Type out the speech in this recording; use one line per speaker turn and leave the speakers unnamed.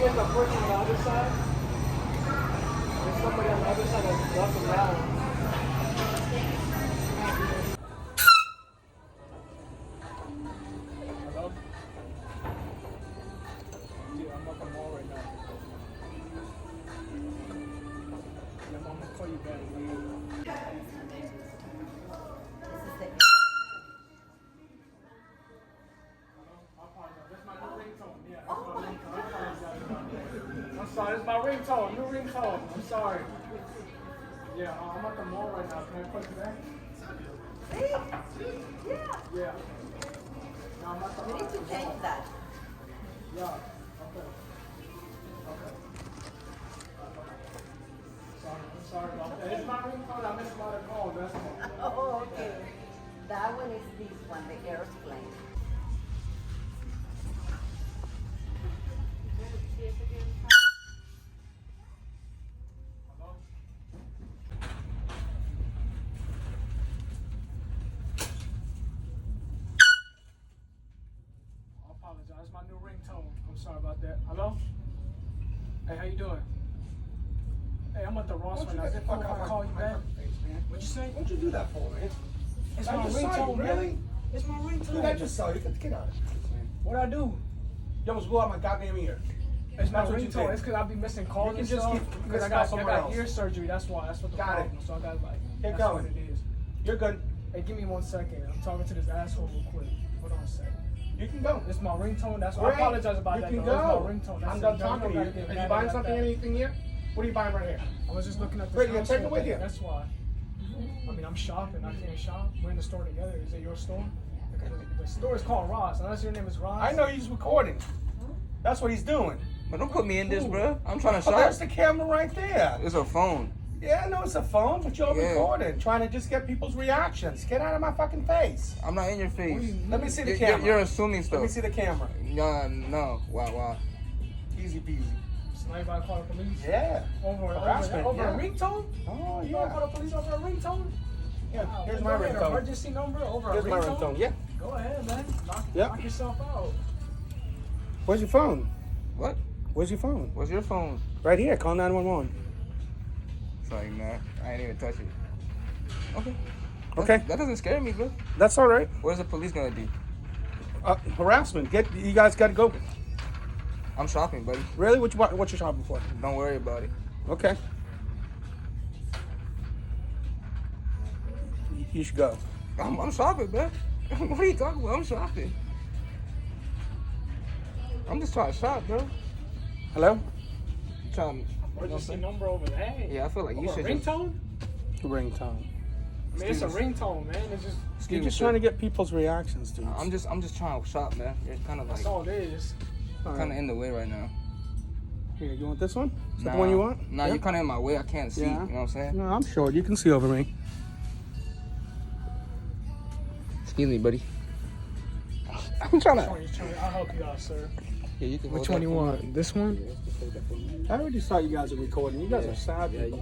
there's a person on the other side. There's somebody on the other side that's walking down. Hello? Dude, I'm at the mall right now. Yeah, I'm gonna call you back. I'm sorry, it's my ringtone, new ringtone. I'm sorry. Yeah, I'm at the mall right now. Can I call you back? Yeah. No, I'm at the
You need to change that.
Yeah, okay. Okay. Sorry, I'm sorry about that. It's my ringtone, I missed my call, that's all.
Oh, okay. That one is this one, the airplane.
I apologize. It's my new ringtone. I'm sorry about that. Hello? Hey, how you doing? Hey, I'm at the Ross right now. Is it cool if I call you back? What'd you say?
What'd you do that for, man?
It's
I
my
just saw you,
ringtone,
really?
man. It's my
Dude, I
ringtone.
just saw you. Get out of here, man.
What'd I do?
You almost blew out my goddamn ear.
It's my
That's what you
ringtone.
did.
It's because I be missing calls
You
and
can just
stuff.
keep
Because I
this guy
got
somewhere else.
ear surgery. That's why. That's what the
Got it.
problem is. So I got like.
Keep
That's
going.
what it is.
You're good.
Hey, give me 1 second. I'm talking to this asshole real quick. Hold on a second.
You can go.
It's my ringtone. That's why I
Great.
apologize about
You
that.
can
Though. It's
go.
my ringtone. That's
I'm
it.
done
You
talking to you.
gotta get
Are
mad
you
at
buying
that.
something, anything here? What are you buying right here?
I was just looking at the
Great, you take it with you.
That's why. I mean, I'm shopping. I can't shop. We're in the store together. Is it your store? The store is called Ross. Unless your name is Ross.
I know he's recording. That's what he's doing.
But don't put me in this, bro. I'm trying to
Oh, there's
shop.
the camera right there.
It's a phone.
Yeah, I know it's a phone, but you're
Yeah.
recording, trying to just get people's reactions. Get out of my fucking face.
I'm not in your face.
Let me see the
You're,
camera.
you're assuming
Let me
stuff.
see the camera.
No. Wow.
Easy peasy.
So now you about to call the police?
Yeah.
Over
Harassment,
a
yeah.
ringtone?
Oh,
You want to
yeah.
call the police over a ringtone?
Yeah,
Wow,
here's
is
my
there an
ringtone.
emergency number over
Here's
a
my
ringtone?
ringtone. Yeah.
Go ahead, man.
Yep.
Knock yourself out.
Where's your phone?
What?
Where's your phone?
What's your phone?
Right here. Call 911.
Sorry, man. I ain't even touch it. Okay.
Okay.
That doesn't scare me, bro.
That's all right.
What is the police gonna do?
Harassment. You guys got to go.
I'm shopping, buddy.
Really? What you shopping for?
Don't worry about it.
Okay. You should go.
I'm shopping, bro. What are you talking about? I'm shopping. I'm just trying to shop, bro.
Hello?
Trying.
Emergency number over there?
Yeah, I feel like you
Over a
should just.
ringtone?
Ringtone.
I mean, it's a ringtone, man. It's just,
Excuse
You're
me,
just
sir.
trying to get people's reactions, dude.
I'm just trying to shop, man. It's kind of like
that's all it is.
All right.
kind of in the way right now.
Here, you want this one? Is that the one you want?
Nah,
Yeah?
you're kind of in my way. I can't see.
Yeah.
You know what I'm saying?
No, I'm short. You can see over me.
Excuse me, buddy. I'm trying to.
I'll help you out, sir.
Yeah, you can.
Which
hold
one
that
you
phone.
want? This one?
I already saw you guys are recording. You guys are savage.